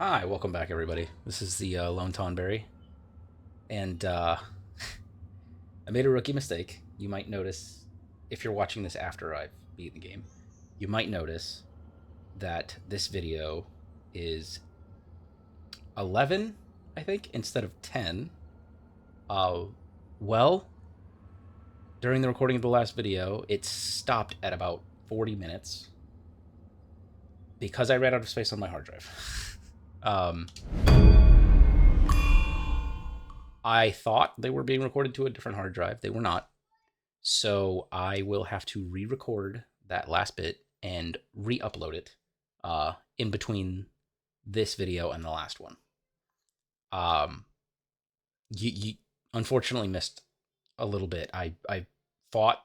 Hi, welcome back, everybody. This is the Lone Tonberry, and I made a rookie mistake. You might notice if you're watching this after I've beaten the game, you might notice that this video is 11, I think, instead of 10. Uh, well, during the recording of the last video, it stopped at about 40 minutes because I ran out of space on my hard drive. um, I thought they were being recorded to a different hard drive. They were not. So I will have to re-record that last bit and re-upload it in between this video and the last one. Um, you unfortunately missed a little bit. I fought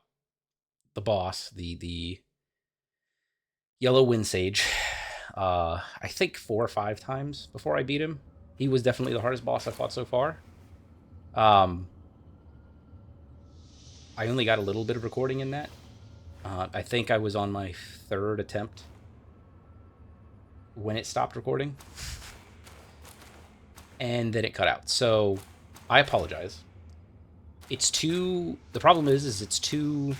the boss, the yellow wind sage. I think 4 or 5 times before I beat him. He was definitely the hardest boss I fought so far. Um, I only got a little bit of recording in that. I think I was on my third attempt when it stopped recording, and then it cut out. So I apologize. The problem is it's too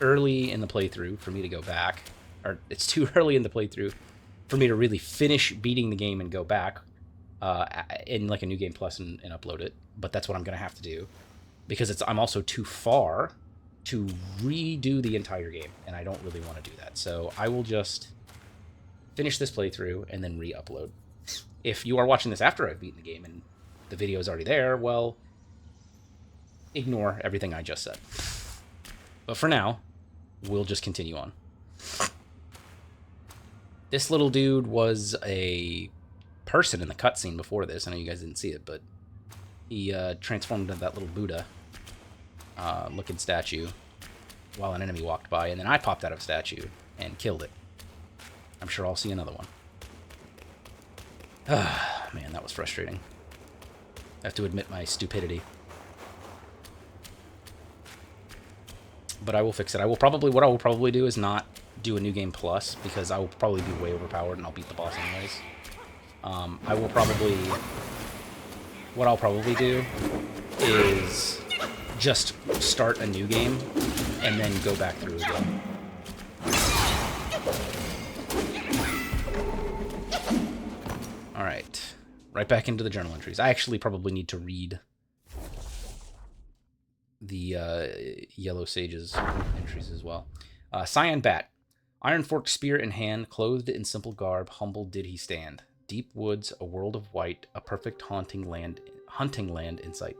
early in the playthrough for me to go back, or it's too early in the playthrough for me to really finish beating the game and go back in like a new game plus and upload it. But that's what I'm gonna have to do because I'm also too far to redo the entire game, and I don't really want to do that. So I will just finish this playthrough and then re-upload. If you are watching this after I've beaten the game and the video is already there, well, ignore everything I just said. But for now, we'll just continue on. This little dude was a person in the cutscene before this. I know you guys didn't see it, but he transformed into that little Buddha looking statue while an enemy walked by, and then I popped out of a statue and killed it. I'm sure I'll see another one. Man, that was frustrating. I have to admit my stupidity. But I will fix it. What I will probably do is not do a new game plus, because I will probably be way overpowered and I'll beat the boss anyways. What I'll probably do is just start a new game and then go back through again. Alright, right back into the journal entries. I actually probably need to read the Yellow Sage's entries as well. Cyan Bat. Iron forked spear in hand, clothed in simple garb, humble did he stand. Deep woods, a world of white, a perfect hunting land in sight.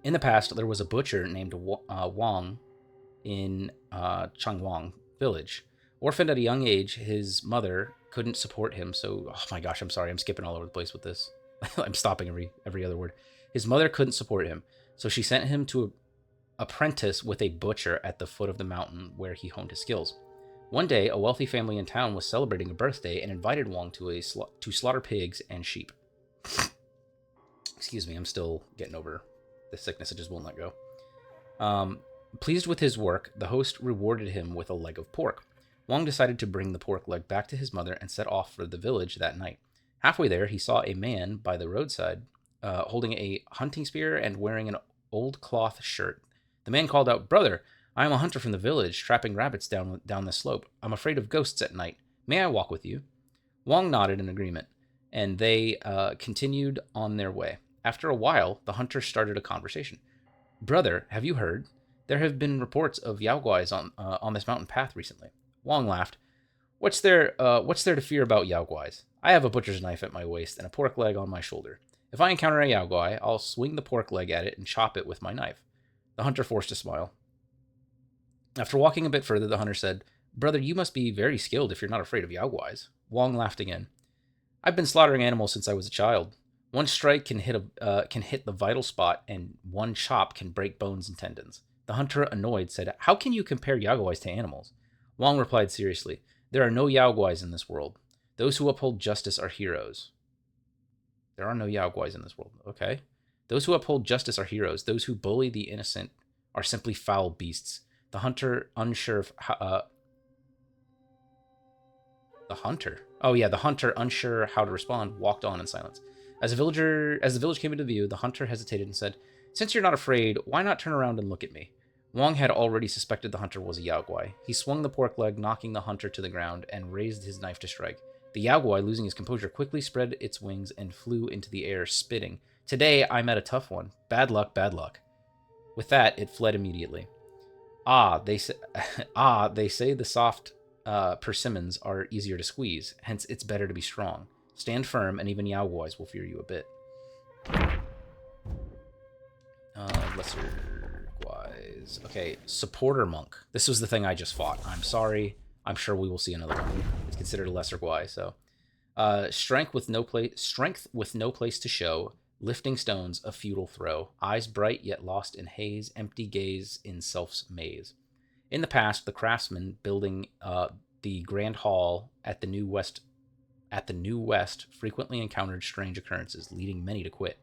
In the past, there was a butcher named Wang in Changwang village. Orphaned at a young age, his mother couldn't support him, so... Oh my gosh, I'm sorry, I'm skipping all over the place with this. I'm stopping every other word. His mother couldn't support him, so she sent him to apprentice with a butcher at the foot of the mountain where he honed his skills. One day, a wealthy family in town was celebrating a birthday and invited Wang to slaughter pigs and sheep. Excuse me, I'm still getting over the sickness. It just won't let go. Pleased with his work, the host rewarded him with a leg of pork. Wang decided to bring the pork leg back to his mother and set off for the village that night. Halfway there, he saw a man by the roadside holding a hunting spear and wearing an old cloth shirt. The man called out, "Brother, I am a hunter from the village, trapping rabbits down the slope. I'm afraid of ghosts at night. May I walk with you?" Wang nodded in agreement, and they continued on their way. After a while, the hunter started a conversation. "Brother, have you heard? There have been reports of Yaoguais on this mountain path recently." Wang laughed. What's there to fear about Yaoguais? I have a butcher's knife at my waist and a pork leg on my shoulder. If I encounter a Yaoguai, I'll swing the pork leg at it and chop it with my knife." The hunter forced a smile. After walking a bit further, the hunter said, "Brother, you must be very skilled if you're not afraid of Yaoguais." Wang laughed again. "I've been slaughtering animals since I was a child. One strike can hit the vital spot, and one chop can break bones and tendons." The hunter, annoyed, said, "How can you compare Yaoguais to animals?" Wang replied seriously, "There are no Yaoguais in this world. Those who uphold justice are heroes." There are no Yaoguais in this world. Okay. "Those who uphold justice are heroes. Those who bully the innocent are simply foul beasts." The hunter, unsure of how, the hunter? Oh yeah, the hunter, unsure how to respond, walked on in silence. As the village came into view, the hunter hesitated and said, "Since you're not afraid, why not turn around and look at me?" Wong had already suspected the hunter was a Yaoguai. He swung the pork leg, knocking the hunter to the ground, and raised his knife to strike. The Yaoguai, losing his composure, quickly spread its wings and flew into the air, spitting, "Today I met a tough one. Bad luck, bad luck." With that, it fled immediately. They say the soft persimmons are easier to squeeze. Hence, it's better to be strong. Stand firm, and even Yaoguais will fear you a bit. Lesser Guais. Okay, supporter monk. This was the thing I just fought. I'm sorry. I'm sure we will see another one. It's considered a lesser Guai. So, strength with no place to show. Lifting stones, a futile throw. Eyes bright yet lost in haze. Empty gaze in self's maze. In the past, the craftsmen building the grand hall at the New West frequently encountered strange occurrences, leading many to quit.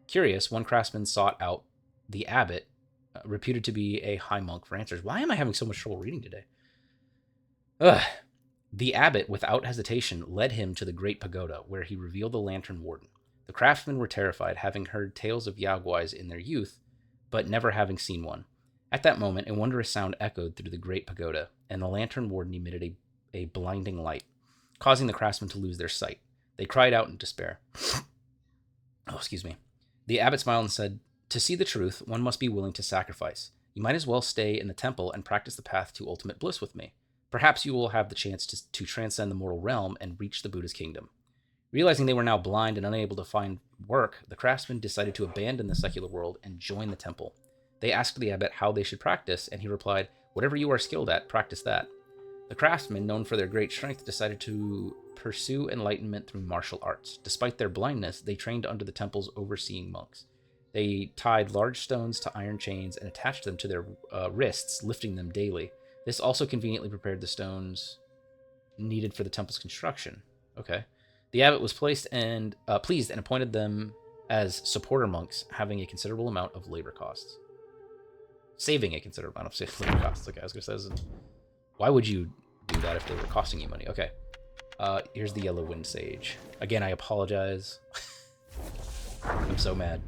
Curious, one craftsman sought out the abbot, reputed to be a high monk, for answers. Why am I having so much trouble reading today? Ugh. The abbot, without hesitation, led him to the great pagoda, where he revealed the lantern warden. The craftsmen were terrified, having heard tales of Yaoguais in their youth, but never having seen one. At that moment, a wondrous sound echoed through the great pagoda, and the lantern warden emitted a blinding light, causing the craftsmen to lose their sight. They cried out in despair. Oh, excuse me. The abbot smiled and said, "To see the truth, one must be willing to sacrifice. You might as well stay in the temple and practice the path to ultimate bliss with me. Perhaps you will have the chance to transcend the mortal realm and reach the Buddha's kingdom." Realizing they were now blind and unable to find work, the craftsmen decided to abandon the secular world and join the temple. They asked the abbot how they should practice, and he replied, "Whatever you are skilled at, practice that." The craftsmen, known for their great strength, decided to pursue enlightenment through martial arts. Despite their blindness, they trained under the temple's overseeing monks. They tied large stones to iron chains and attached them to their wrists, lifting them daily. This also conveniently prepared the stones needed for the temple's construction. Okay. The abbot was pleased and appointed them as supporter monks, having a considerable amount of labor costs. Saving a considerable amount of labor costs. Okay, I was going to say, why would you do that if they were costing you money? Okay. Here's the Yellow Wind Sage. Again, I apologize. I'm so mad.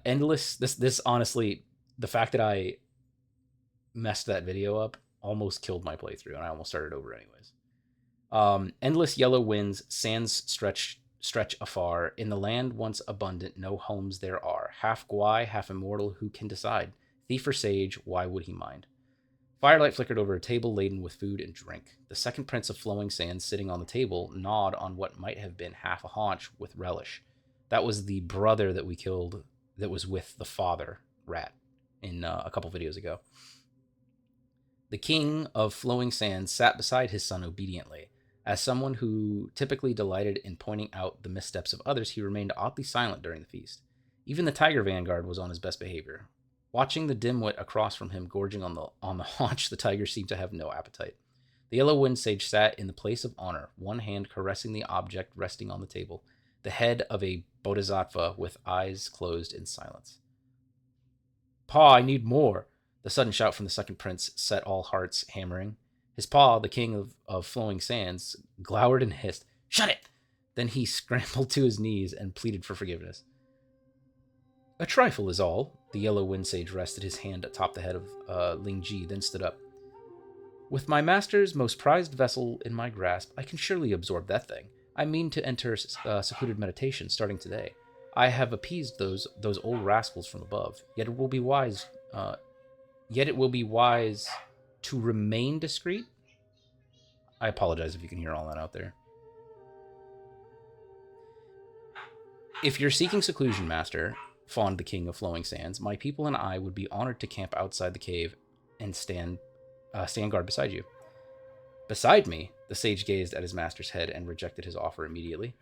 Endless. This honestly, the fact that I messed that video up almost killed my playthrough, and I almost started over anyways. Endless yellow winds, sands stretch afar. In the land once abundant, no homes there are. Half Gwai, half immortal, who can decide? Thief or sage, why would he mind? Firelight flickered over a table laden with food and drink. The second prince of flowing sands, sitting on the table, gnawed on what might have been half a haunch with relish. That was the brother that we killed that was with the father, Rat, in a couple videos ago. The king of flowing sands sat beside his son obediently. As someone who typically delighted in pointing out the missteps of others, he remained oddly silent during the feast. Even the tiger vanguard was on his best behavior. Watching the dimwit across from him gorging on the haunch, the tiger seemed to have no appetite. The yellow wind sage sat in the place of honor, one hand caressing the object resting on the table, the head of a bodhisattva with eyes closed in silence. "Pa, I need more!" The sudden shout from the second prince set all hearts hammering. His pa, the king of flowing sands, glowered and hissed, "Shut it!" Then he scrambled to his knees and pleaded for forgiveness. "A trifle is all." The yellow wind sage rested his hand atop the head of Ling Ji, then stood up. "With my master's most prized vessel in my grasp, I can surely absorb that thing. I mean to enter secluded meditation starting today. I have appeased those old rascals from above. Yet it will be wise to remain discreet." I apologize if you can hear all that out there. "If you're seeking seclusion, master," fawned the king of flowing sands, "my people and I would be honored to camp outside the cave and stand guard beside you." "Beside me?" The sage gazed at his master's head and rejected his offer immediately.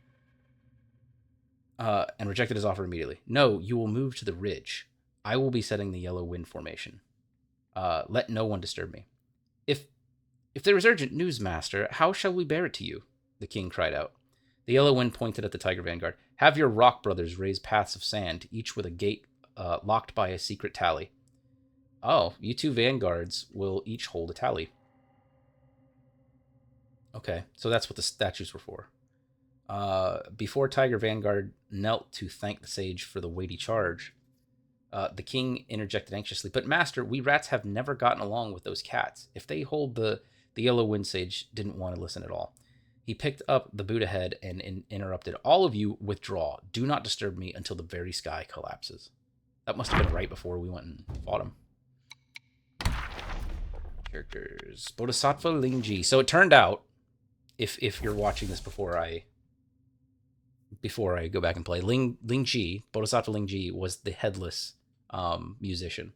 "No, you will move to the ridge. I will be setting the yellow wind formation. Let no one disturb me." If there is urgent news, master, how shall we bear it to you?" the king cried out. The yellow wind pointed at the tiger vanguard. "Have your rock brothers raise paths of sand, each with a gate locked by a secret tally." "Oh, you two vanguards will each hold a tally." Okay, so that's what the statues were for. Before Tiger Vanguard knelt to thank the sage for the weighty charge, the king interjected anxiously, "But master, we rats have never gotten along with those cats. If they hold the yellow wind sage didn't want to listen at all." He picked up the Buddha head and interrupted. "All of you withdraw. Do not disturb me until the very sky collapses." That must have been right before we went and fought him. Characters. Bodhisattva Lingji. So it turned out, if you're watching this before I go back and play, Lingji, Bodhisattva Lingji, was the headless musician.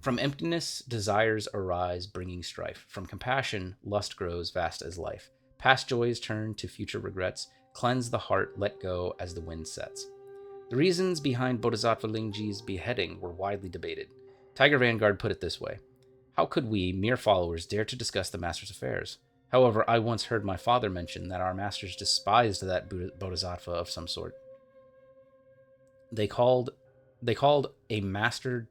From emptiness, desires arise, bringing strife. From compassion, lust grows vast as life. Past joys turn to future regrets. Cleanse the heart, let go as the wind sets. The reasons behind Bodhisattva Lingji's beheading were widely debated. Tiger Vanguard put it this way: "How could we, mere followers, dare to discuss the master's affairs? However, I once heard my father mention that our masters despised that bodhisattva of some sort. They called a master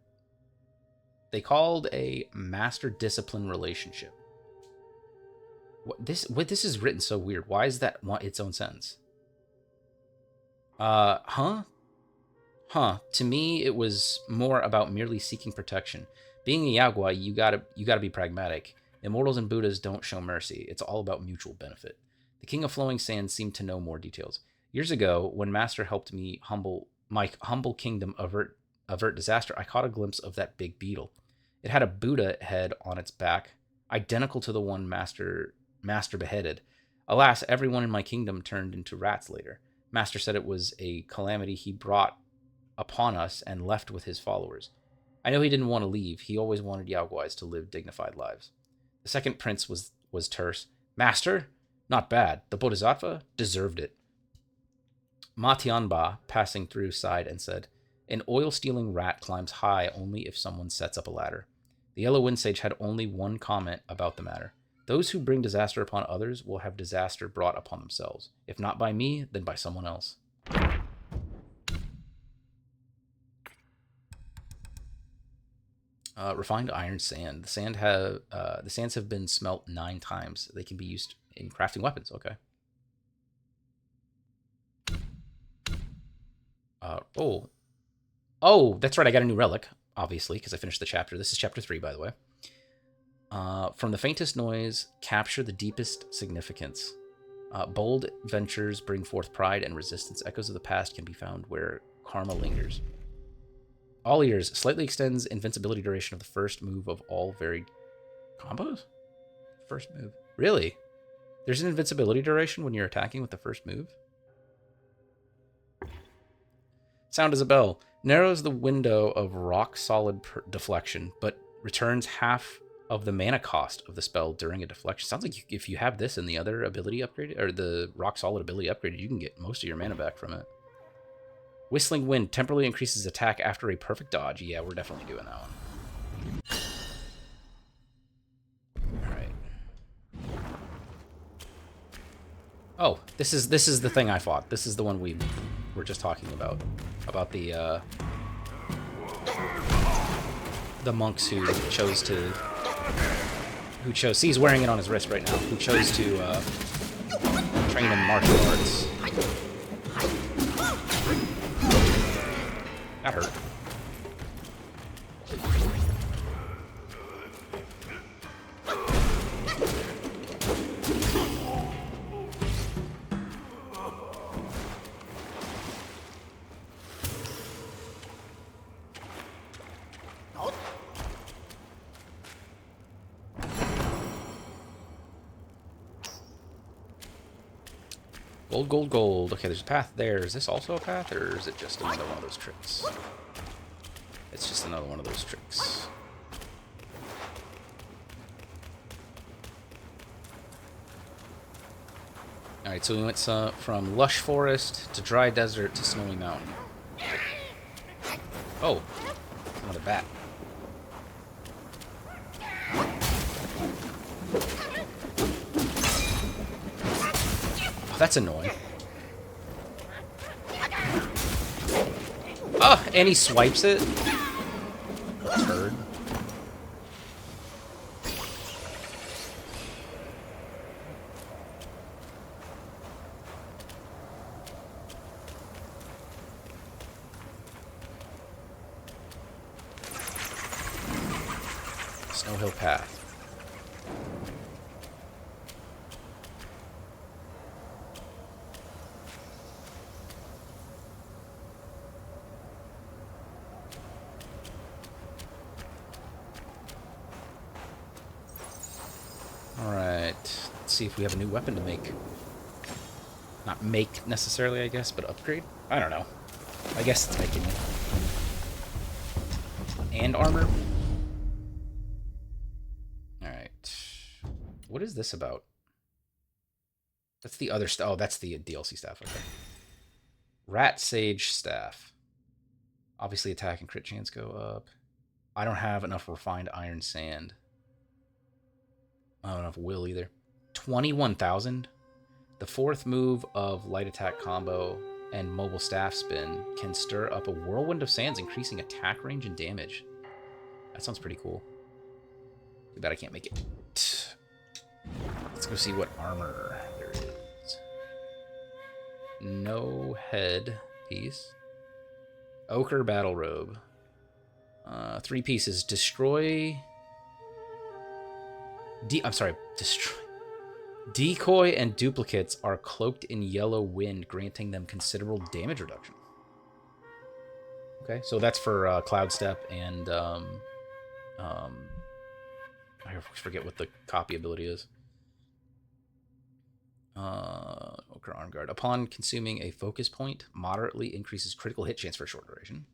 discipline relationship." This is written so weird. Why is that its own sentence? To me, it was more about merely seeking protection. Being a Yagua, you gotta be pragmatic. Immortals and Buddhas don't show mercy. It's all about mutual benefit. The King of Flowing Sands seemed to know more details. Years ago, when Master helped me my humble kingdom avert disaster, I caught a glimpse of that big beetle. It had a Buddha head on its back, identical to the one Master beheaded. Alas, everyone in my kingdom turned into rats later. Master said it was a calamity he brought upon us and left with his followers. I know he didn't want to leave. He always wanted Yaoguais to live dignified lives. The second prince was terse. "Master? Not bad. The Bodhisattva deserved it." Ma Tianba, passing through, sighed and said, "An oil-stealing rat climbs high only if someone sets up a ladder." The Yellow Wind Sage had only one comment about the matter: "Those who bring disaster upon others will have disaster brought upon themselves. If not by me, then by someone else." Refined iron sand. The sands have been smelt 9 times. They can be used in crafting weapons. Okay. Oh, that's right. I got a new relic, obviously, because I finished the chapter. This is chapter 3, by the way. From the faintest noise, capture the deepest significance. Bold ventures bring forth pride and resistance. Echoes of the past can be found where karma lingers. All ears. Slightly extends invincibility duration of the first move of all varied combos? First move. Really? There's an invincibility duration when you're attacking with the first move? Sound as a bell. Narrows the window of rock-solid deflection, but returns half of the mana cost of the spell during a deflection. Sounds like if you have this and the other ability upgraded, or the rock-solid ability upgraded, you can get most of your mana back from it. Whistling Wind temporarily increases attack after a perfect dodge. Yeah, we're definitely doing that one. Alright. Oh, this is the thing I fought. This is the one we were just talking about. About the monks who chose to... See, he's wearing it on his wrist right now. Who chose to train in martial arts. That hurt. Gold, gold, gold. Okay, there's a path there. Is this also a path, or is it just another one of those tricks? It's just another one of those tricks. Alright, so we went from lush forest to dry desert to snowy mountain. Oh, another bat. Oh, that's annoying. Oh, and he swipes it. Turd. Snow Hill Path. Alright, let's see if we have a new weapon to make. Not make, necessarily, I guess, but upgrade? I don't know. I guess it's making it. And armor? Alright. What is this about? That's the other stuff. Oh, that's the DLC staff. Okay. Rat Sage Staff. Obviously, attack and crit chance go up. I don't have enough refined iron sand. I don't have enough will either. 21,000? The fourth move of light attack combo and mobile staff spin can stir up a whirlwind of sands, increasing attack range and damage. That sounds pretty cool. Too bad I can't make it. Let's go see what armor there is. No head piece. Ochre battle robe. 3 pieces. Destroy. Destroy. Decoy and duplicates are cloaked in yellow wind, granting them considerable damage reduction. Okay, so that's for Cloud Step and I forget what the copy ability is. Ochre Arm Guard. Upon consuming a focus point, moderately increases critical hit chance for a short duration.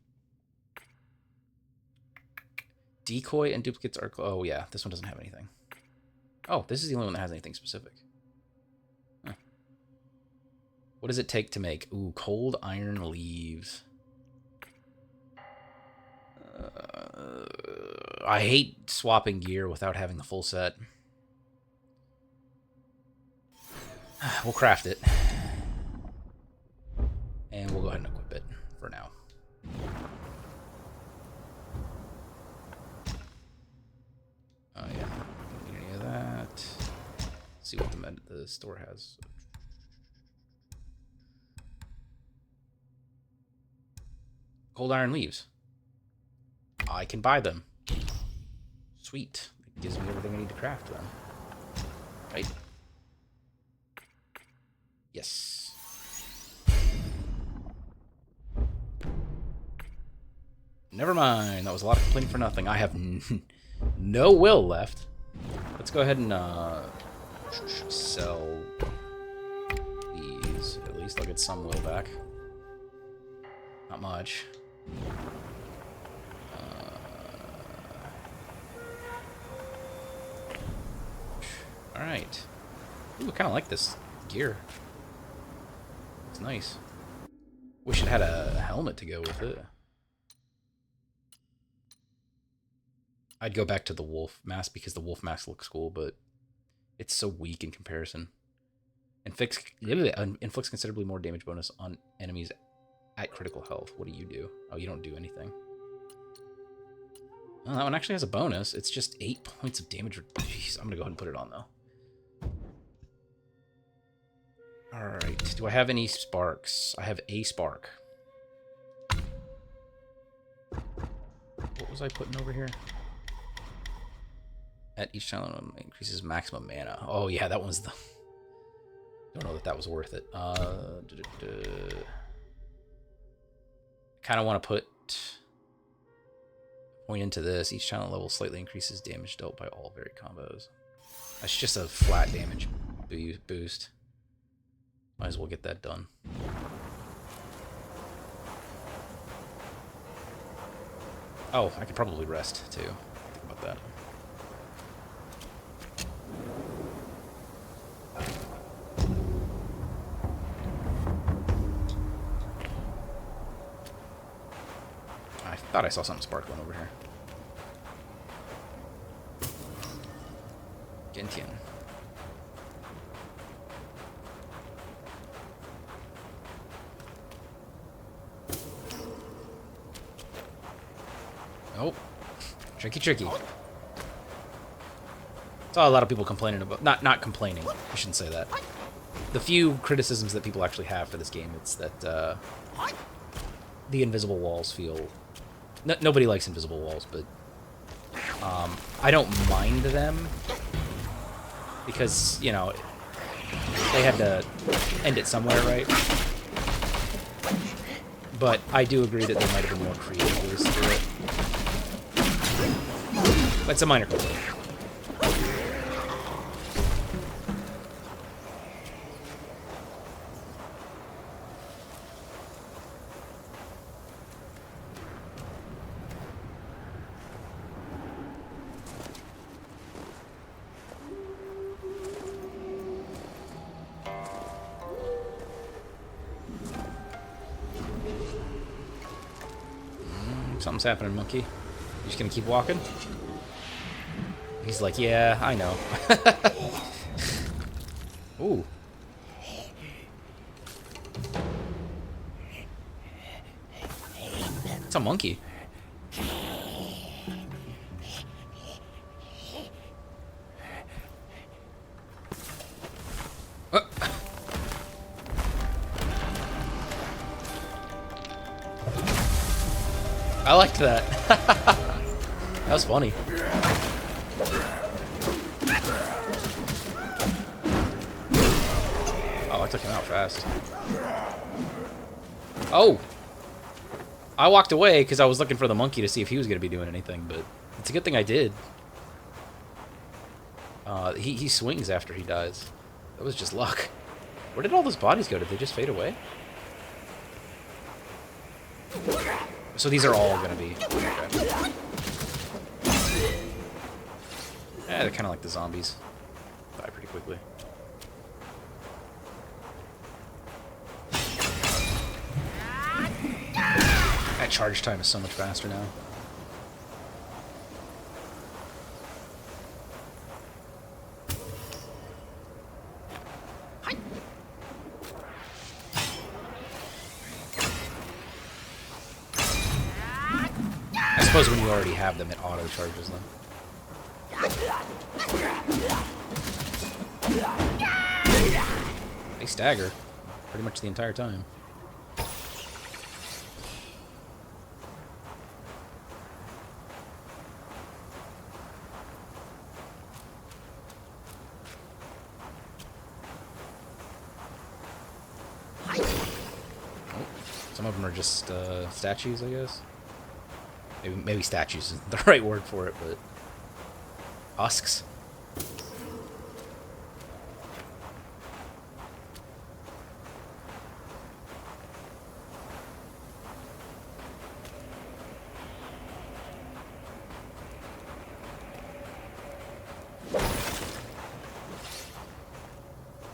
Decoy and duplicates are... Oh, yeah, this one doesn't have anything. Oh, this is the only one that has anything specific. Huh. What does it take to make? Ooh, cold iron leaves. I hate swapping gear without having the full set. We'll craft it. And we'll go ahead and equip it for now. Oh, yeah. Don't need any of that. Let's see what the store has. Cold iron leaves. I can buy them. Sweet. It gives me everything I need to craft them. Right? Yes. Never mind. That was a lot of complaining for nothing. I have no will left. Let's go ahead and sell these. At least I'll get some will back. Not much. Alright. Ooh, I kind of like this gear. It's nice. Wish it had a helmet to go with it. I'd go back to the wolf mask because the wolf mask looks cool, but it's so weak in comparison. Inflicts considerably more damage bonus on enemies at critical health. What do you do? Oh, you don't do anything. Oh, that one actually has a bonus. It's just 8 points of damage. Jeez, I'm going to go ahead and put it on, though. Alright, do I have any sparks? I have a spark. What was I putting over here? At each channel increases maximum mana. Oh yeah, that one's the... Don't know that was worth it. Kind of want to put point into this. Each channel level slightly increases damage dealt by all varied combos. That's just a flat damage boost. Might as well get that done. Oh, I could probably rest too. Think about that. I thought I saw something sparkling over here. Gentian. Oh, tricky. Saw a lot of people complaining about, not complaining, I shouldn't say that. The few criticisms that people actually have for this game, it's that the invisible walls feel... nobody likes invisible walls, but I don't mind them because, you know, they had to end it somewhere, right? But I do agree that there might have been more creative ways to do it. But it's a minor complaint. Something's happening, monkey. You just gonna keep walking? He's like, yeah, I know. Ooh. It's a monkey. I liked that. That was funny. Oh, I took him out fast. Oh! I walked away because I was looking for the monkey to see if he was going to be doing anything, but it's a good thing I did. He swings after he dies. That was just luck. Where did all those bodies go? Did they just fade away? So these are all going to be... Okay. Yeah, they're kind of like the zombies. Die pretty quickly. That charge time is so much faster now. I suppose when you already have them, it auto charges them. They stagger pretty much the entire time. Some of them are just statues, I guess. Maybe statues isn't the right word for it, but husks.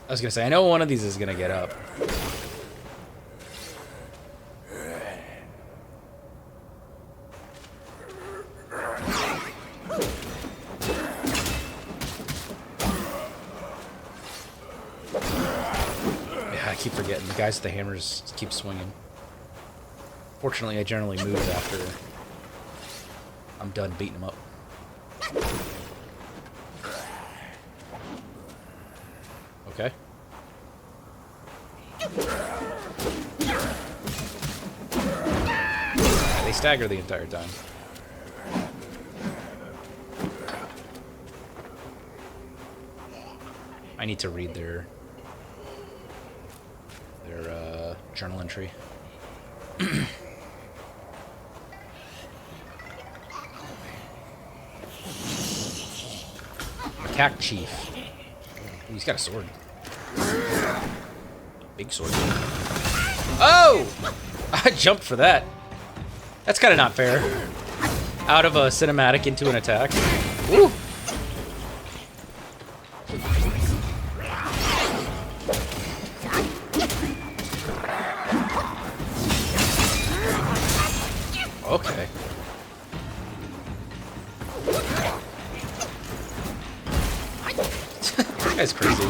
I was gonna say, I know one of these is gonna get up. I keep forgetting. The guys with the hammers keep swinging. Fortunately, I generally move after I'm done beating them up. Okay. Yeah, they stagger the entire time. I need to read their journal entry. Macaque Chief. Ooh, he's got a sword. Big sword. Oh! I jumped for that. That's kind of not fair. Out of a cinematic into an attack. Woo! Okay. This guy's crazy.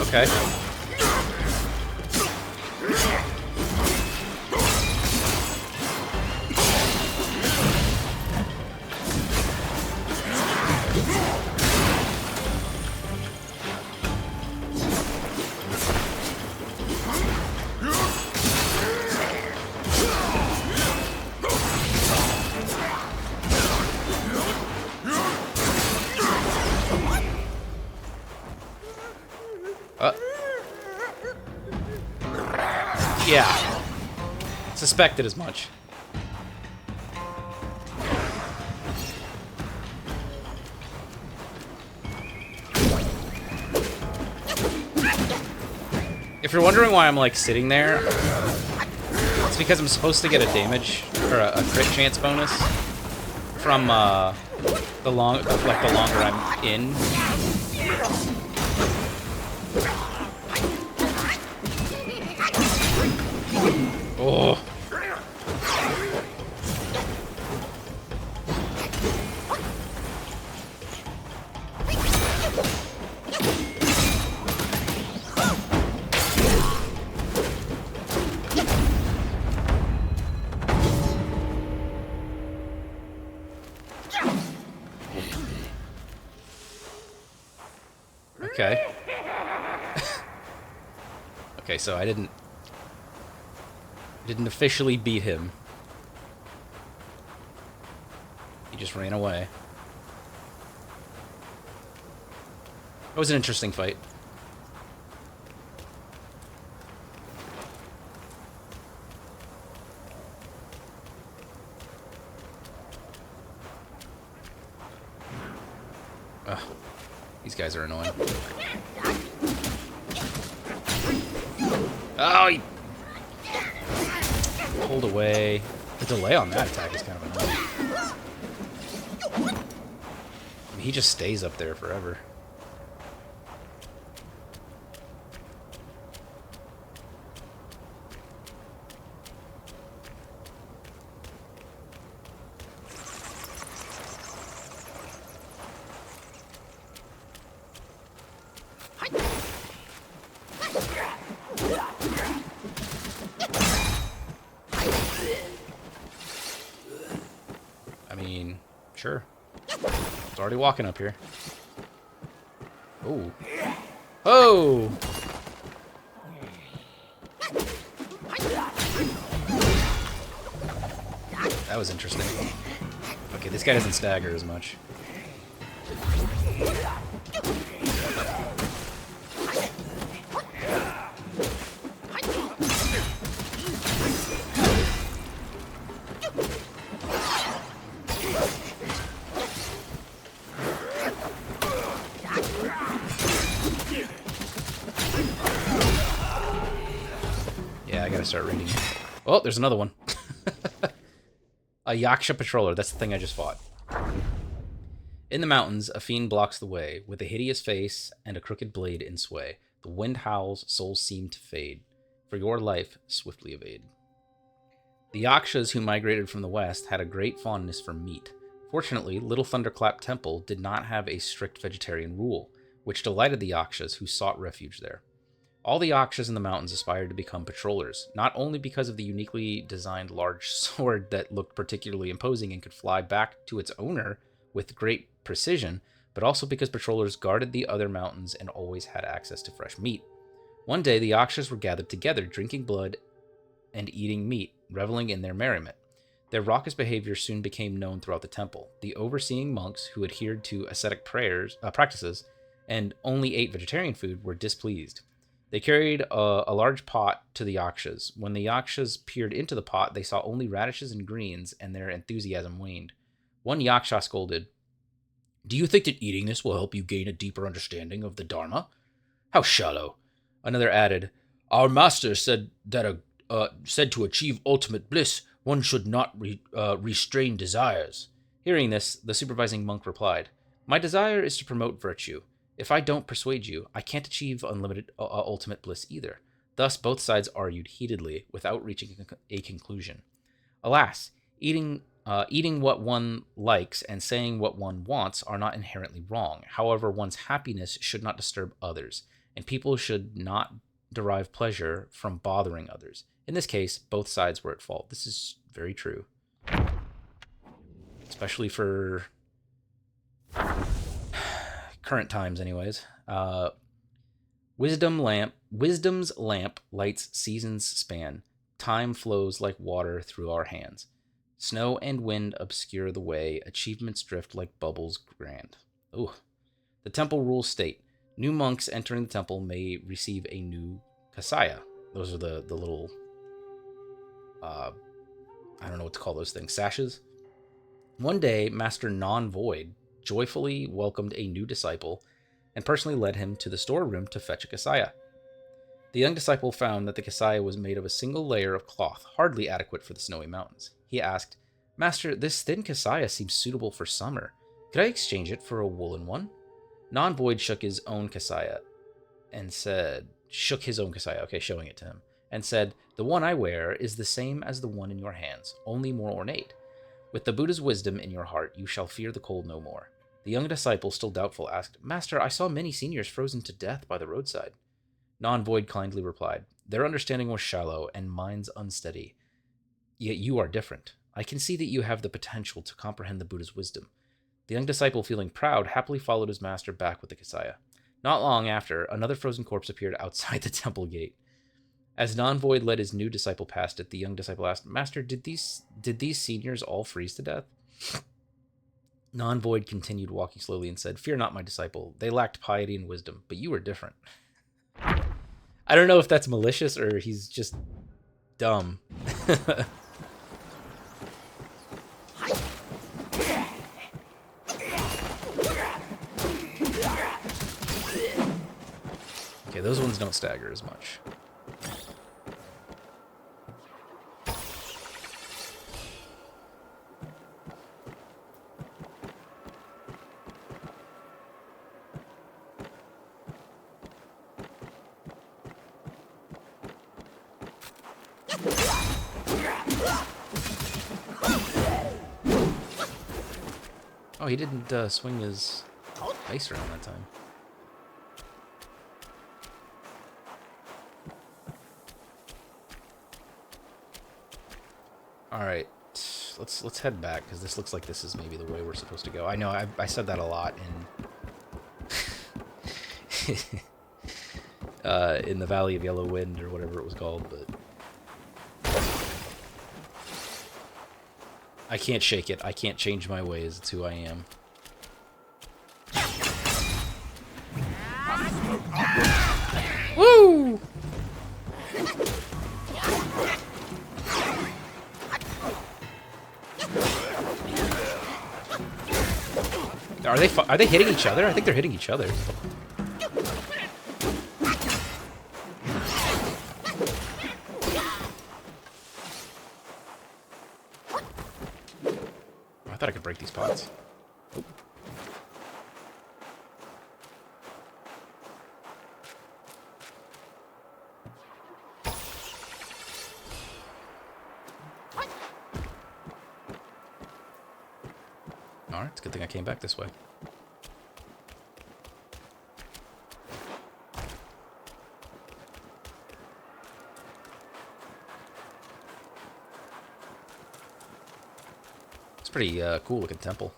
Okay. Yeah. Suspected as much. If you're wondering why I'm, like, sitting there, it's because I'm supposed to get a damage, or a crit chance bonus from, the longer I'm in. Oh. Okay. Okay, so I didn't officially beat him. He just ran away. It was an interesting fight. Ugh. These guys are annoying. Oh, he pulled away. The delay on that attack is kind of annoying. I mean, he just stays up there forever. I mean, sure. It's already walking up here. Oh. Oh! That was interesting. Okay, this guy doesn't stagger as much. Yeah, I gotta start reading. Oh, there's another one. A Yaksha patroller. That's the thing I just fought. In the mountains, a fiend blocks the way. With a hideous face and a crooked blade in sway. The wind howls, souls seem to fade. For your life, swiftly evade. The Yakshas who migrated from the west had a great fondness for meat. Fortunately, Little Thunderclap Temple did not have a strict vegetarian rule, which delighted the Yakshas who sought refuge there. All the Yakshas in the mountains aspired to become patrollers, not only because of the uniquely designed large sword that looked particularly imposing and could fly back to its owner with great precision, but also because patrollers guarded the other mountains and always had access to fresh meat. One day, the Yakshas were gathered together, drinking blood and eating meat, reveling in their merriment. Their raucous behavior soon became known throughout the temple. The overseeing monks, who adhered to ascetic practices and only ate vegetarian food, were displeased. They carried a large pot to the Yakshas. When the Yakshas peered into the pot, they saw only radishes and greens, and their enthusiasm waned. One Yaksha scolded, "Do you think that eating this will help you gain a deeper understanding of the Dharma? How shallow." Another added, "Our master said that said to achieve ultimate bliss, one should not restrain desires." Hearing this, the supervising monk replied, "My desire is to promote virtue. If I don't persuade you, I can't achieve unlimited ultimate bliss either." Thus, both sides argued heatedly without reaching a conclusion. Alas, eating what one likes and saying what one wants are not inherently wrong. However, one's happiness should not disturb others, and people should not derive pleasure from bothering others. In this case, both sides were at fault. This is very true, especially for current times, anyways. Wisdom's lamp lights seasons span. Time flows like water through our hands. Snow and wind obscure the way. Achievements drift like bubbles grand. Ooh. The temple rules state, new monks entering the temple may receive a new kasaya. Those are the little I don't know what to call those things, sashes. One day, Master Non-Void joyfully welcomed a new disciple and personally led him to the storeroom to fetch a Kasaya. The young disciple found that the Kasaya was made of a single layer of cloth, hardly adequate for the snowy mountains. He asked, Master, this thin Kasaya seems suitable for summer. Could I exchange it for a woolen one? Non-Void shook his own Kasaya and said, showing it to him, and said, the one I wear is the same as the one in your hands, only more ornate. With the Buddha's wisdom in your heart, you shall fear the cold no more. The young disciple, still doubtful, asked, Master, I saw many seniors frozen to death by the roadside. Non-Void kindly replied, their understanding was shallow and minds unsteady. Yet you are different. I can see that you have the potential to comprehend the Buddha's wisdom. The young disciple, feeling proud, happily followed his master back with the Kasaya. Not long after, another frozen corpse appeared outside the temple gate. As Non-Void led his new disciple past it, the young disciple asked, Master, did these seniors all freeze to death? Non-Void continued walking slowly and said, Fear not, my disciple. They lacked piety and wisdom, but you are different. I don't know if that's malicious or he's just dumb. Okay, those ones don't stagger as much. Oh, he didn't swing his ice around that time. All right, let's head back because this looks like this is maybe the way we're supposed to go. I know I said that a lot in the Valley of Yellow Wind or whatever it was called, but I can't shake it. I can't change my ways. It's who I am. Woo! Are they hitting each other? I think they're hitting each other. I thought I could break these pots. Oh. Alright, it's a good thing I came back this way. Pretty cool looking temple.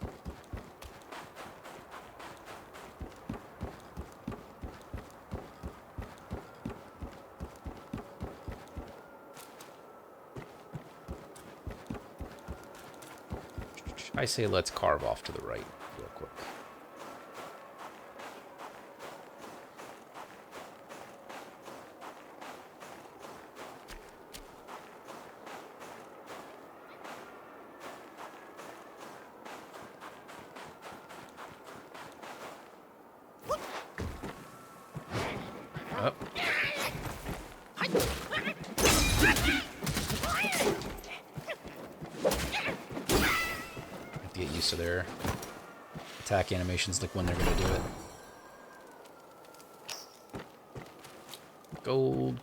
I say let's carve off to the right real quick. So their attack animations, like when they're gonna do it. Gold.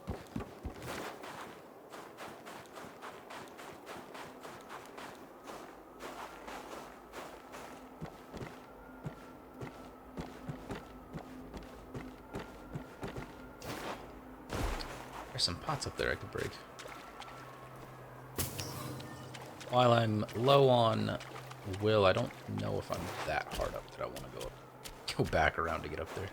There's some pots up there I could break. While I'm low on will, I don't know if I'm that hard up that I want to go back around to get up there.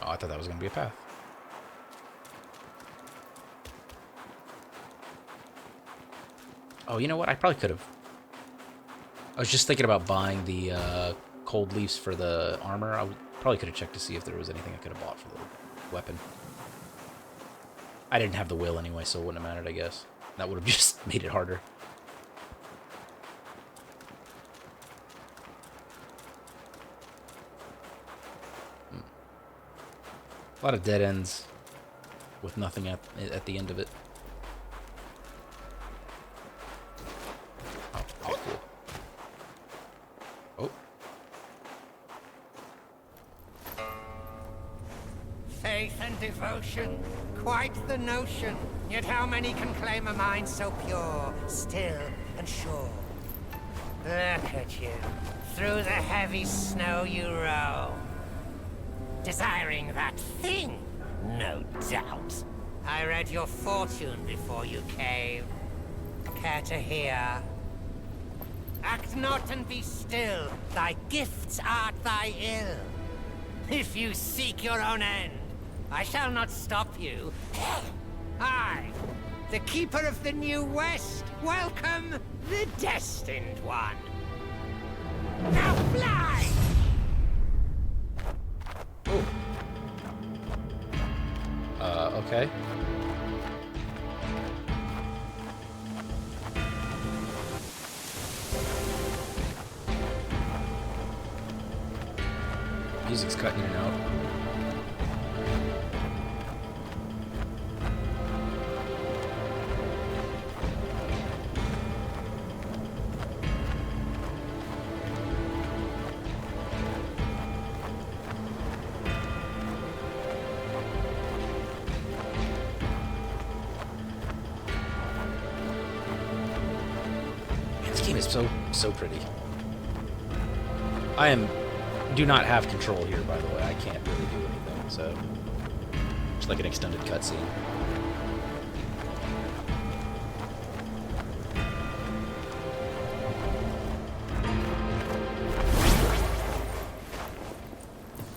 Oh, I thought that was going to be a path. Oh, you know what? I probably could have. I was just thinking about buying the cold leaves for the armor. I probably could have checked to see if there was anything I could have bought for the weapon. I didn't have the will anyway, so it wouldn't have mattered, I guess. That would have just made it harder. A lot of dead ends with nothing at the end of it. Oh, okay, cool. Oh. Faith and devotion, quite the notion. Yet how many can claim a mind so pure, still and sure? Look at you, through the heavy snow you roam. Desiring that thing, no doubt. I read your fortune before you came. Care to hear? Act not and be still, thy gifts art thy ill. If you seek your own end, I shall not stop you. I, the keeper of the New West, welcome the destined one. Now fly! Okay. Music's cutting in and out. This game is so pretty. Do not have control here, by the way. I can't really do anything, so it's like an extended cutscene.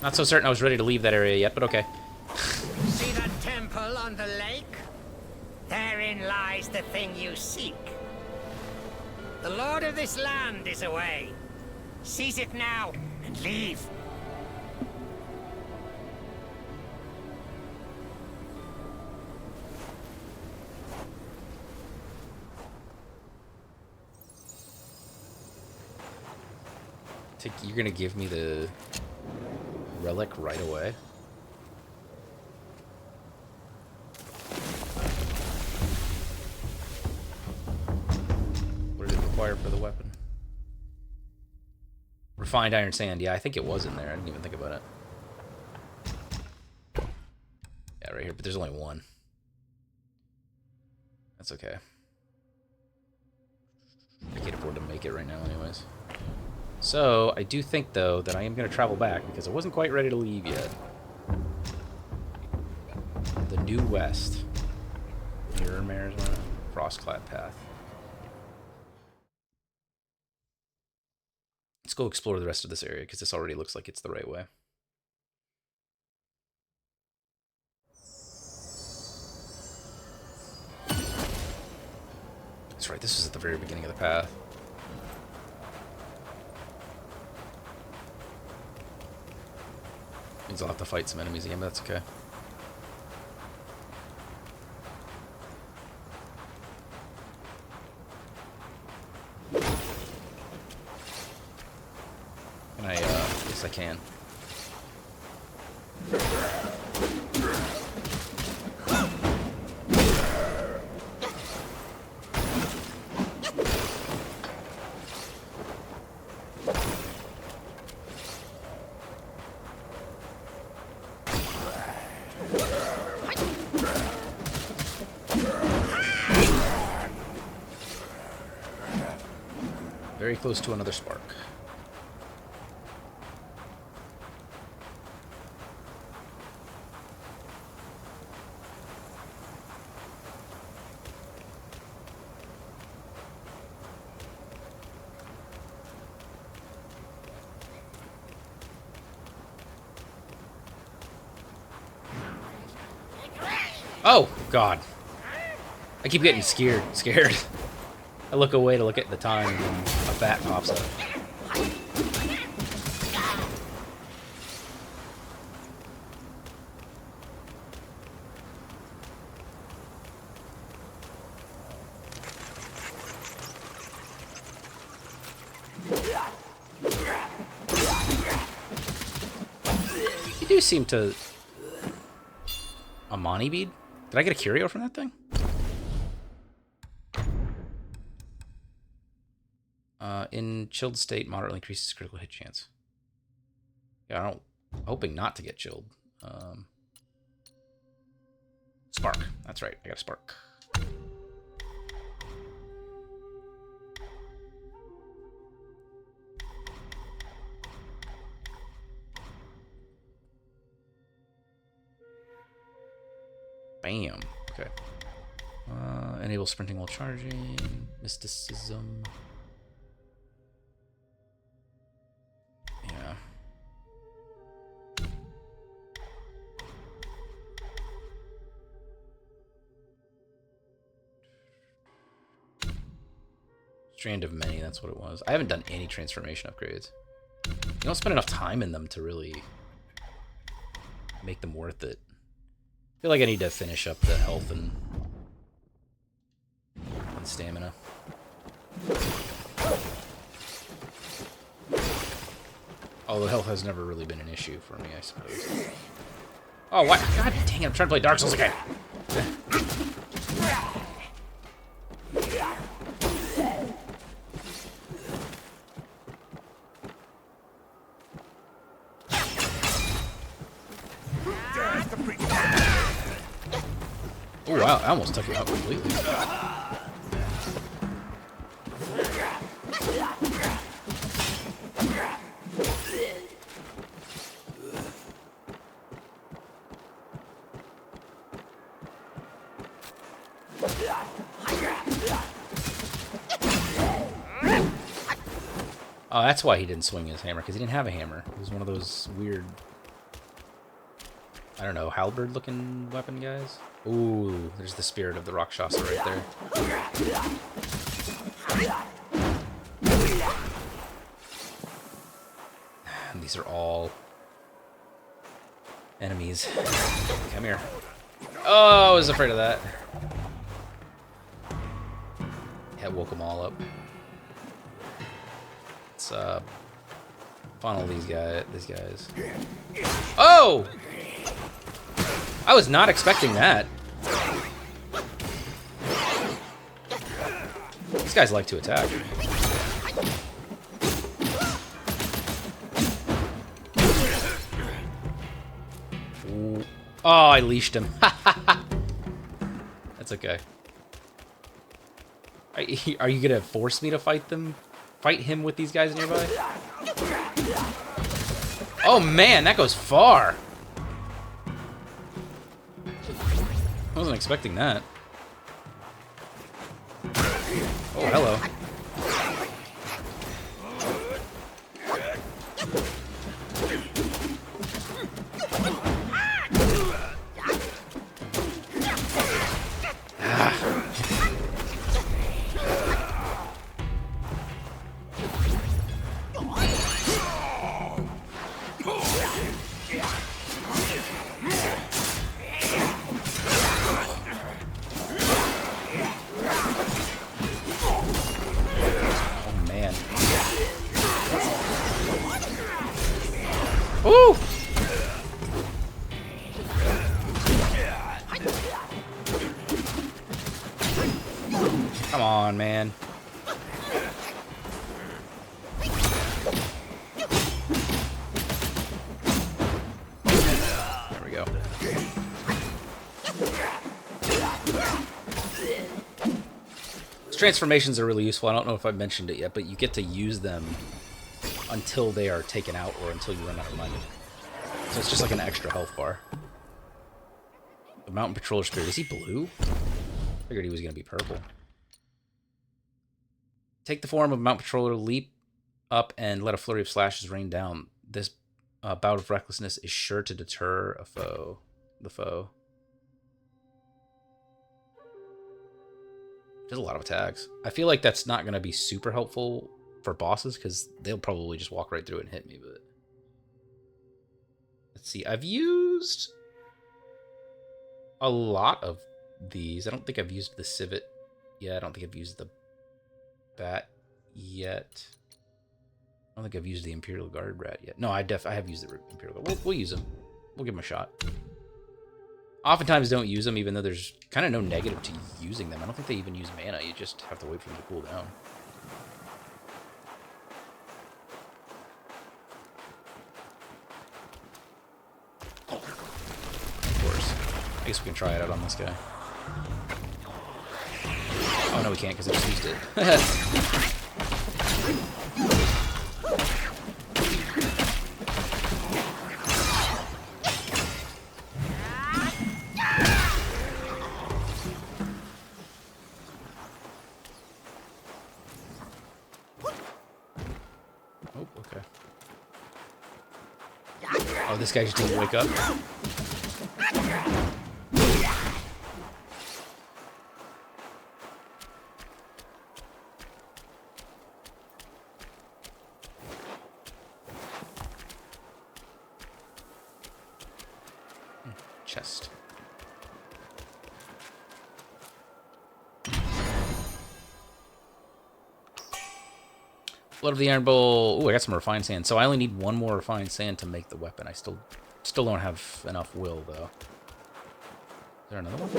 Not so certain I was ready to leave that area yet, but okay. See that temple on the lake? Therein lies the thing you seek. The lord of this land is away. Seize it now and leave. You're gonna give me the relic right away? What did it require for the weapon? Refined iron sand. Yeah, I think it was in there. I didn't even think about it. Yeah, right here. But there's only one. That's okay. I can't afford to make it right now anyways. So, I do think, though, that I am going to travel back because I wasn't quite ready to leave yet. The New West. Mirror Mare's Frostclad Path. Let's go explore the rest of this area because this already looks like it's the right way. That's right, this is at the very beginning of the path. Means I'll have to fight some enemies again, but that's okay. Can I, yes I can. Very close to another spark. Oh, God. I keep getting scared. I look away to look at the time, and then a bat pops up. You do seem to... Amani bead? Did I get a curio from that thing? In chilled state, moderately increases critical hit chance. Yeah, I'm hoping not to get chilled. Spark. That's right. I got a spark. Bam. Okay. Enable sprinting while charging. Mysticism. Yeah. Strand of Many, that's what it was. I haven't done any transformation upgrades. You don't spend enough time in them to really make them worth it. I feel like I need to finish up the health and stamina. Although health has never really been an issue for me, I suppose. Oh, what? God dang it, I'm trying to play Dark Souls again. Oh, wow, I almost took it out completely. Oh, that's why he didn't swing his hammer, because he didn't have a hammer. It was one of those weird, I don't know, halberd-looking weapon guys. Ooh, there's the spirit of the Rakshasa right there. And these are all enemies. Come here. Oh, I was afraid of that. Yeah, woke them all up. Let's funnel these guys. Oh! I was not expecting that. These guys like to attack. Ooh. Oh, I leashed him. That's okay. Are you gonna force me to fight them? Fight him with these guys nearby? Oh man, that goes far. I wasn't expecting that. Oh, hello. Woo! Come on, man. There we go. These transformations are really useful. I don't know if I've mentioned it yet, but you get to use them until they are taken out or until you run out of money. So it's just like an extra health bar. The Mountain Patroller Spirit. Is he blue? I figured he was going to be purple. Take the form of Mountain Patroller, leap up, and let a flurry of slashes rain down. This bout of recklessness is sure to deter the foe. Does a lot of attacks. I feel like that's not going to be super helpful for bosses because they'll probably just walk right through it and hit me. But let's see. I've used a lot of these. I don't think I've used the civet yet. I don't think I've used the bat yet. I don't think I've used the Imperial Guard rat yet. No, I have used the Imperial Guard. We'll use them. We'll give them a shot. Oftentimes don't use them, even though there's kind of no negative to using them. I don't think they even use mana. You just have to wait for them to cool down. Of course. I guess we can try it out on this guy. Oh, no, we can't because I just used it. Oh, this guy just didn't wake up. Chest. Blood of the Iron Bowl. Ooh, I got some refined sand. So I only need one more refined sand to make the weapon. I still don't have enough will, though. Is there another one?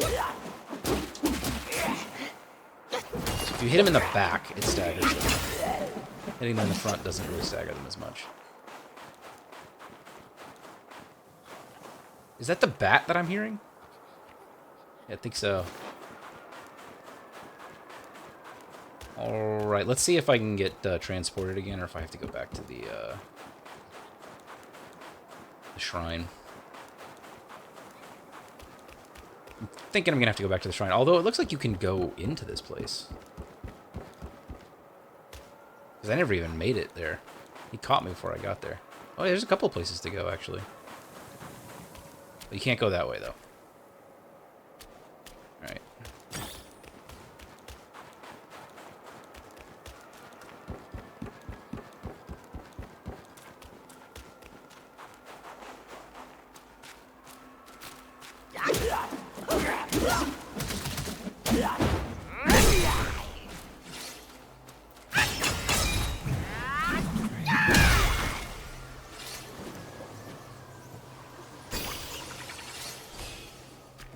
So if you hit him in the back, it staggers them. Hitting them in the front doesn't really stagger them as much. Is that the bat that I'm hearing? Yeah, I think so. Alright, let's see if I can get transported again, or if I have to go back to the shrine. I'm thinking I'm going to have to go back to the shrine, although it looks like you can go into this place. Because I never even made it there. He caught me before I got there. Oh, yeah, there's a couple of places to go, actually. But you can't go that way, though. Alright.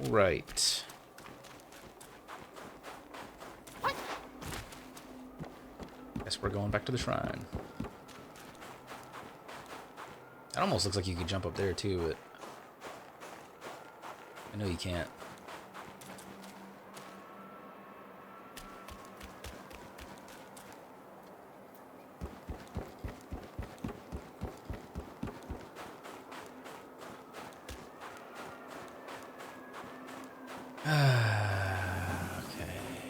Right. Guess we're going back to the shrine. It almost looks like you could jump up there too, but I know you can't. Okay,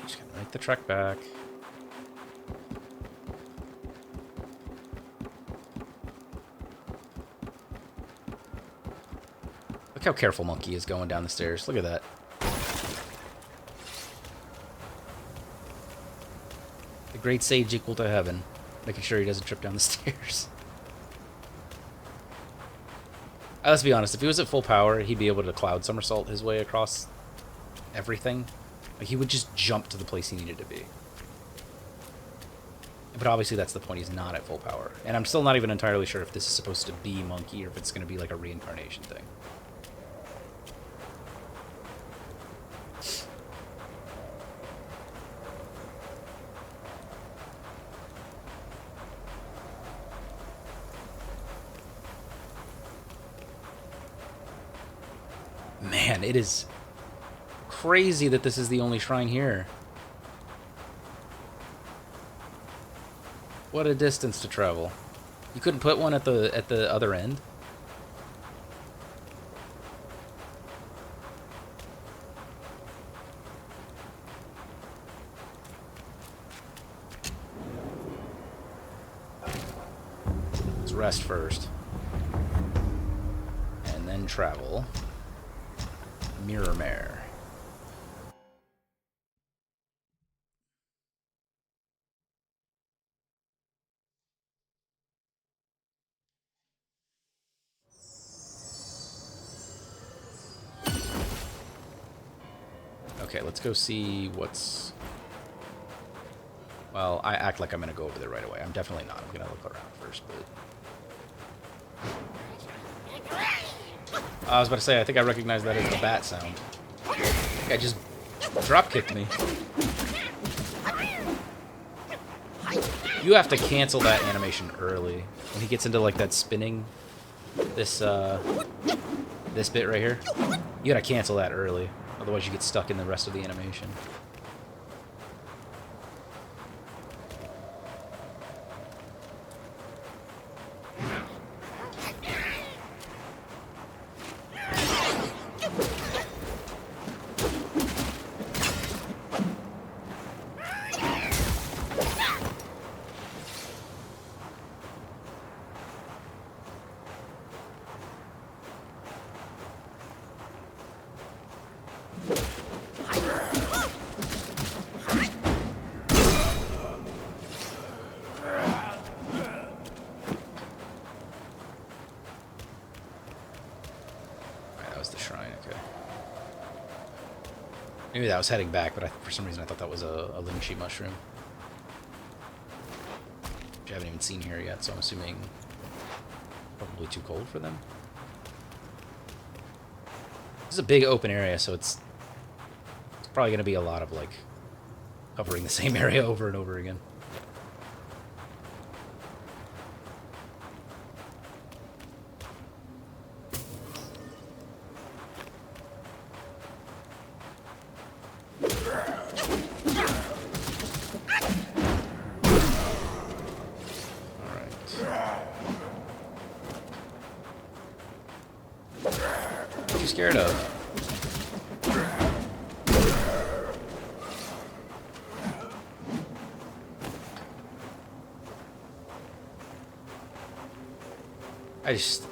just gonna make the trek back. Look how careful Monkey is going down the stairs. Look at that. The great sage equal to heaven, making sure he doesn't trip down the stairs. Let's be honest, if he was at full power, he'd be able to cloud somersault his way across everything. Like, he would just jump to the place he needed to be. But obviously that's the point, he's not at full power. And I'm still not even entirely sure if this is supposed to be Monkey or if it's going to be like a reincarnation thing. Man, it is crazy that this is the only shrine here. What a distance to travel. You couldn't put one at the other end? Let's rest first. And then travel. Mirror Mare. Okay, let's go see what's... Well, I act like I'm going to go over there right away. I'm definitely not. I'm going to look around first, but... I was about to say, I think I recognize that as the bat sound. That guy just drop-kicked me. You have to cancel that animation early. When he gets into, like, that spinning... This bit right here. You gotta cancel that early. Otherwise you get stuck in the rest of the animation. Maybe that was heading back, but for some reason I thought that was a Lingshi mushroom. Which I haven't even seen here yet, so I'm assuming probably too cold for them. This is a big open area, so it's probably going to be a lot of, like, covering the same area over and over again. Scared of.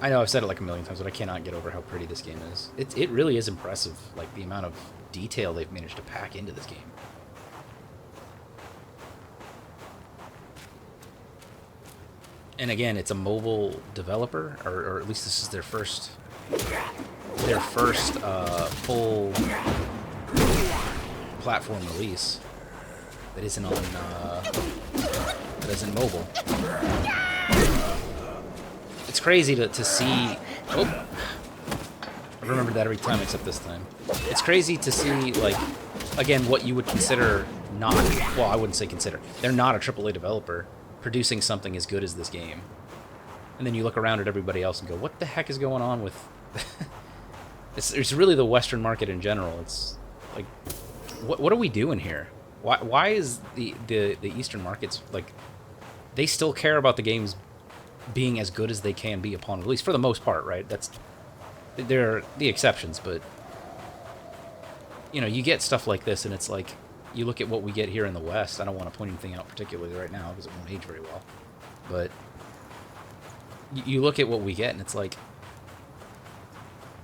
I know I've said it like a million times, but I cannot get over how pretty this game is. It really is impressive, like the amount of detail they've managed to pack into this game. And again, it's a mobile developer, or at least this is their first full platform release that isn't on that isn't mobile. It's crazy to see. Oh, I remember that every time except this time. It's crazy to see, like, again, what you would consider not, well, I wouldn't say consider. They're not a AAA developer producing something as good as this game. And then you look around at everybody else and go, what the heck is going on with... it's really the Western market in general. It's like, what are we doing here? Why is the Eastern markets, like, they still care about the games being as good as they can be upon release, for the most part, right? They're the exceptions, but, you know, you get stuff like this, and it's like, you look at what we get here in the West. I don't want to point anything out particularly right now because it won't age very well, but you look at what we get, and it's like,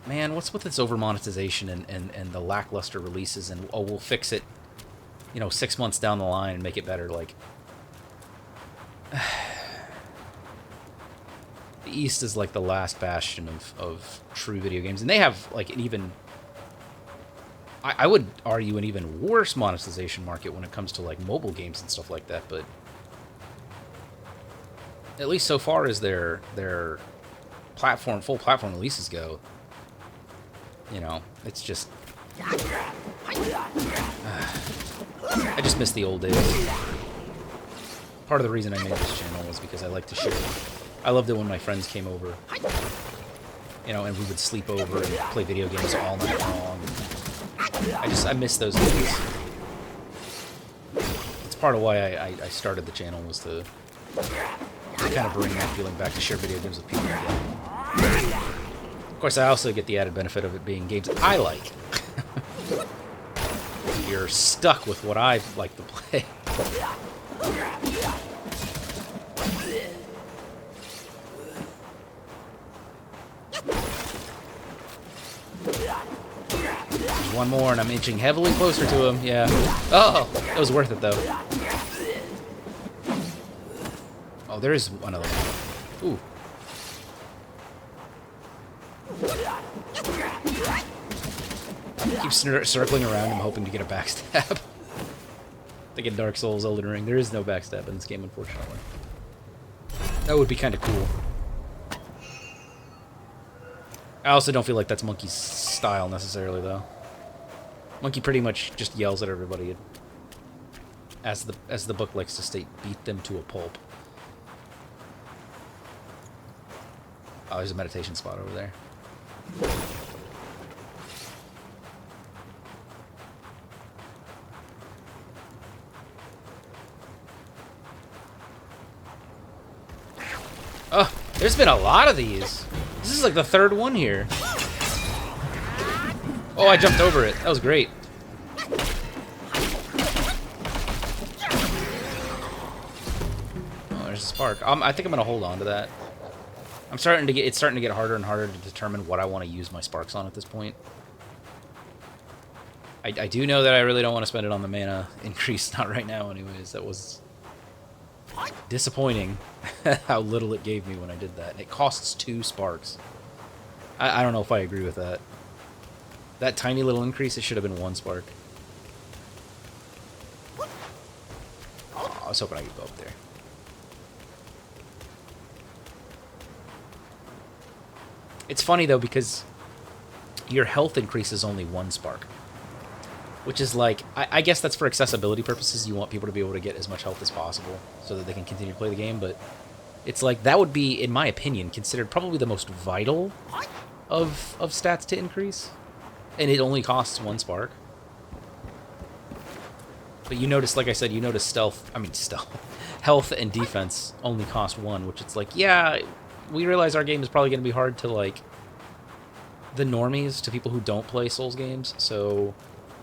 man, what's with this over monetization and the lackluster releases, and oh, we'll fix it, you know, 6 months down the line and make it better. Like, the East is like the last bastion of true video games, and they have like an even, I would argue, an even worse monetization market when it comes to like mobile games and stuff like that. But at least so far as their full platform releases go, you know, it's just, I just miss the old days. Part of the reason I made this channel was because I like to share. I loved it when my friends came over, you know, and we would sleep over and play video games all night long. I miss those days. It's part of why I started the channel, was to kind of bring that feeling back, to share video games with people again. Of course, I also get the added benefit of it being games I like. You're stuck with what I like to play. There's one more, and I'm inching heavily closer to him. Yeah. Oh, that was worth it, though. Oh, there is another one. Ooh. Keep circling around him, hoping to get a backstab. Like in Dark Souls, Elden Ring, there is no backstab in this game, unfortunately. That would be kind of cool. I also don't feel like that's Monkey's style necessarily, though. Monkey pretty much just yells at everybody, as the book likes to state, beat them to a pulp. Oh, there's a meditation spot over there. Oh, there's been a lot of these. This is like the third one here. Oh, I jumped over it. That was great. Oh, there's a spark. I think I'm gonna hold on to that. It's starting to get harder and harder to determine what I want to use my sparks on at this point. I do know that I really don't want to spend it on the mana increase, not right now anyways. That was disappointing how little it gave me when I did that. It costs 2 sparks. I don't know if I agree with that. That tiny little increase, it should have been 1 spark. Oh, I was hoping I could go up there. It's funny though, because your health increase is only 1 spark. Which is like, I guess that's for accessibility purposes. You want people to be able to get as much health as possible so that they can continue to play the game, but it's like, that would be, in my opinion, considered probably the most vital of stats to increase. And it only costs 1 spark. But you notice, like I said, you notice health and defense only cost 1, which it's like, yeah, we realize our game is probably going to be hard to, like, the normies, to people who don't play Souls games, so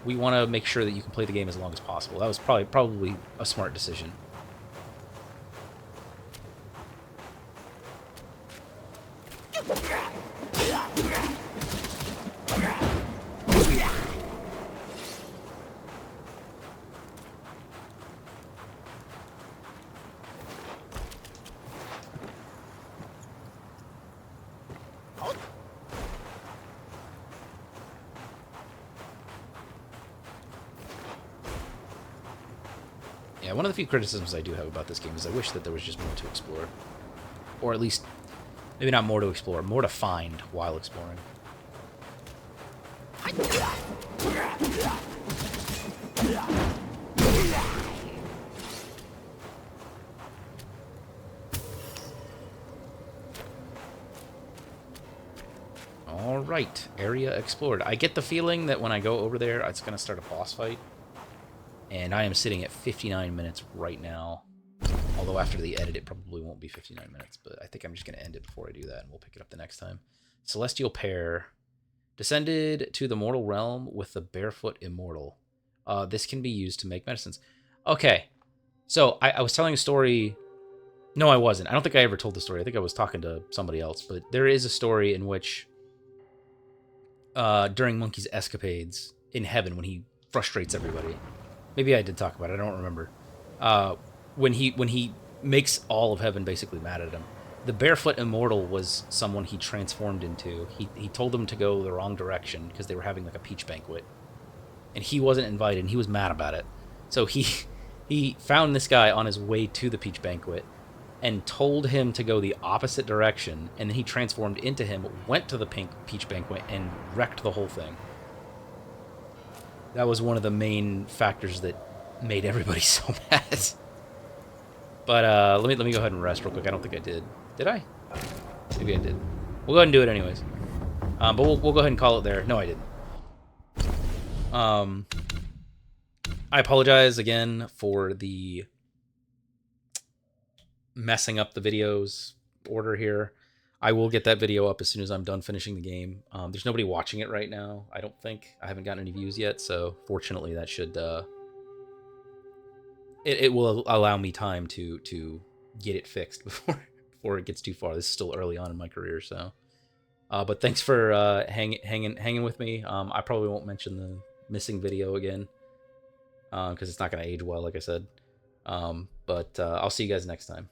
we want to make sure that you can play the game as long as possible. That was probably a smart decision. Yeah, one of the few criticisms I do have about this game is I wish that there was just more to explore. Or at least, maybe not more to explore, more to find while exploring. Alright, area explored. I get the feeling that when I go over there, it's going to start a boss fight. And I am sitting at 59 minutes right now. Although after the edit, it probably won't be 59 minutes. But I think I'm just going to end it before I do that, and we'll pick it up the next time. Celestial Pair. Descended to the mortal realm with the barefoot immortal. This can be used to make medicines. Okay. So I was telling a story. No, I wasn't. I don't think I ever told the story. I think I was talking to somebody else. But there is a story in which, during Monkey's escapades in heaven, when he frustrates everybody... Maybe I did talk about it. I don't remember. When he makes all of heaven basically mad at him, the barefoot immortal was someone he transformed into. He told them to go the wrong direction because they were having like a peach banquet, and he wasn't invited. And he was mad about it. So he found this guy on his way to the peach banquet, and told him to go the opposite direction. And then he transformed into him, went to the peach banquet, and wrecked the whole thing. That was one of the main factors that made everybody so mad. But let me go ahead and rest real quick. I don't think I did. Did I? Maybe I did. We'll go ahead and do it anyways. But we'll go ahead and call it there. No, I didn't. I apologize again for the messing up the videos order here. I will get that video up as soon as I'm done finishing the game. There's nobody watching it right now, I don't think. I haven't gotten any views yet, so fortunately that should... It will allow me time to get it fixed before it gets too far. This is still early on in my career, so... but thanks for hanging with me. I probably won't mention the missing video again, because it's not going to age well, like I said. But I'll see you guys next time.